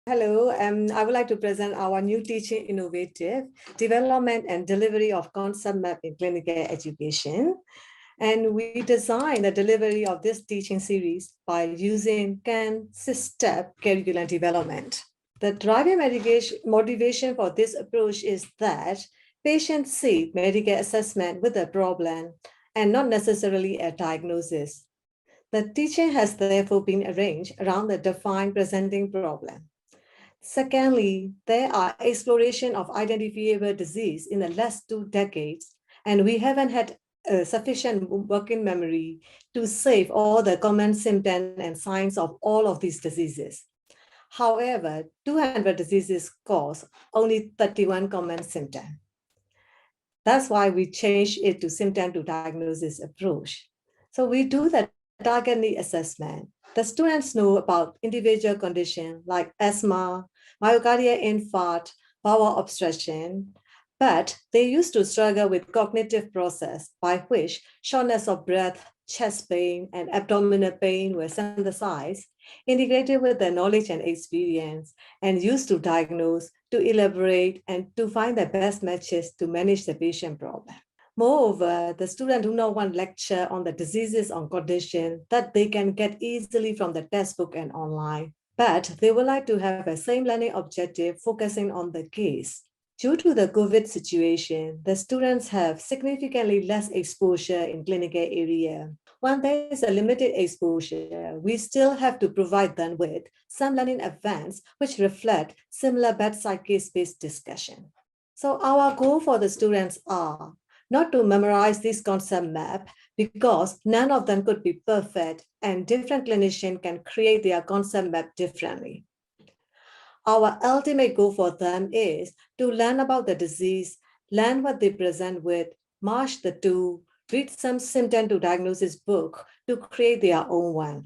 Hello, I would like to present our new teaching innovative development and delivery of concept map in clinical education. And we designed the delivery of this teaching series by using Khin step curriculum development. The driving motivation for this approach is that patients seek medical assessment with a problem and not necessarily a diagnosis. The teaching has therefore been arranged around the defined presenting problem. Secondly, there are exploration of identifiable disease in the last 2 decades, and we haven't had sufficient working memory to save all the common symptoms and signs of all of these diseases. However, 200 diseases cause only 31 common symptoms. That's why we changed it to symptom to diagnosis approach. So we do the target need assessment. The students know about individual conditions like asthma, myocardial infarct, bowel obstruction, but they used to struggle with cognitive process by which shortness of breath, chest pain, and abdominal pain were synthesized, integrated with their knowledge and experience, and used to diagnose, to elaborate, and to find the best matches to manage the patient problem. Moreover, the students do not want lecture on the diseases or condition that they can get easily from the textbook and online, but they would like to have the same learning objective focusing on the case. Due to the COVID situation, the students have significantly less exposure in clinical area. When there is a limited exposure, we still have to provide them with some learning events which reflect similar bedside case-based discussion. So our goal for the students are not to memorize this concept map because none of them could be perfect and different clinicians can create their concept map differently. Our ultimate goal for them is to learn about the disease, learn what they present with, march the two, read some symptom to diagnosis book to create their own one.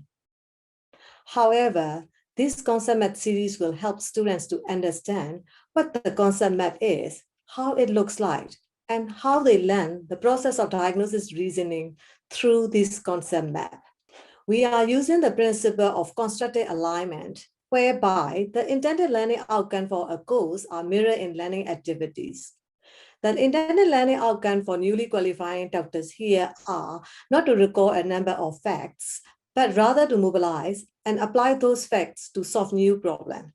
However, this concept map series will help students to understand what the concept map is, how it looks like, and how they learn the process of diagnosis reasoning through this concept map. We are using the principle of constructed alignment, whereby the intended learning outcome for a course are mirrored in learning activities. The intended learning outcome for newly qualifying doctors here are not to recall a number of facts, but rather to mobilize and apply those facts to solve new problems.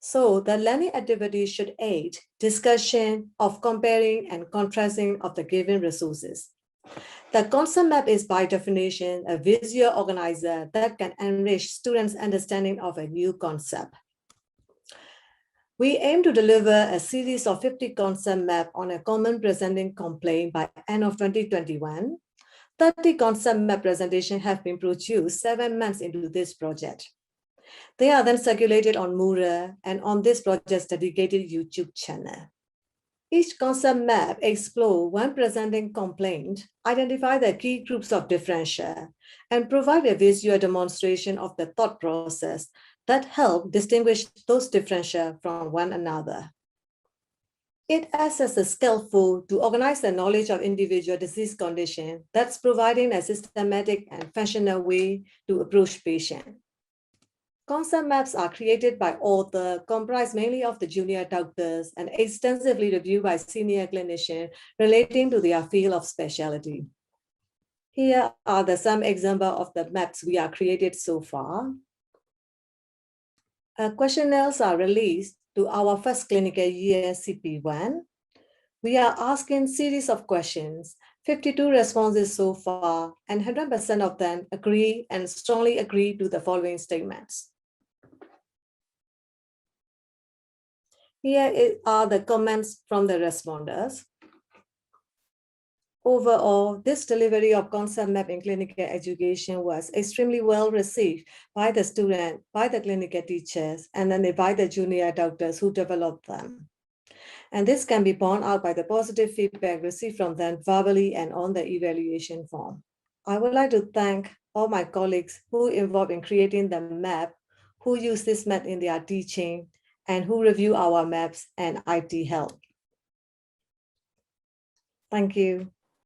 So the learning activity should aid discussion of comparing and contrasting of the given resources. The concept map is by definition a visual organizer that can enrich students' understanding of a new concept. We aim to deliver a series of 50 concept maps on a common presenting complaint by end of 2021. 30 concept map presentations have been produced 7 months into this project. They are then circulated on Moodle and on this project's dedicated YouTube channel. Each concept map explores one presenting complaint, identify the key groups of differential, and provide a visual demonstration of the thought process that help distinguish those differential from one another. It acts as a scaffold to organize the knowledge of individual disease condition that's providing a systematic and functional way to approach patient. Concept maps are created by authors, comprised mainly of the junior doctors, and extensively reviewed by senior clinicians relating to their field of specialty. Here are some examples of the maps we have created so far. Questionnaires are released to our first clinical year CP1. We are asking series of questions, 52 responses so far, and 100% of them agree and strongly agree to the following statements. Here are the comments from the responders. Overall, this delivery of concept map in clinical education was extremely well received by the student, by the clinical teachers, and then by the junior doctors who developed them. And this can be borne out by the positive feedback received from them verbally and on the evaluation form. I would like to thank all my colleagues who involved in creating the map, who use this map in their teaching, and who review our maps and IT help. Thank you.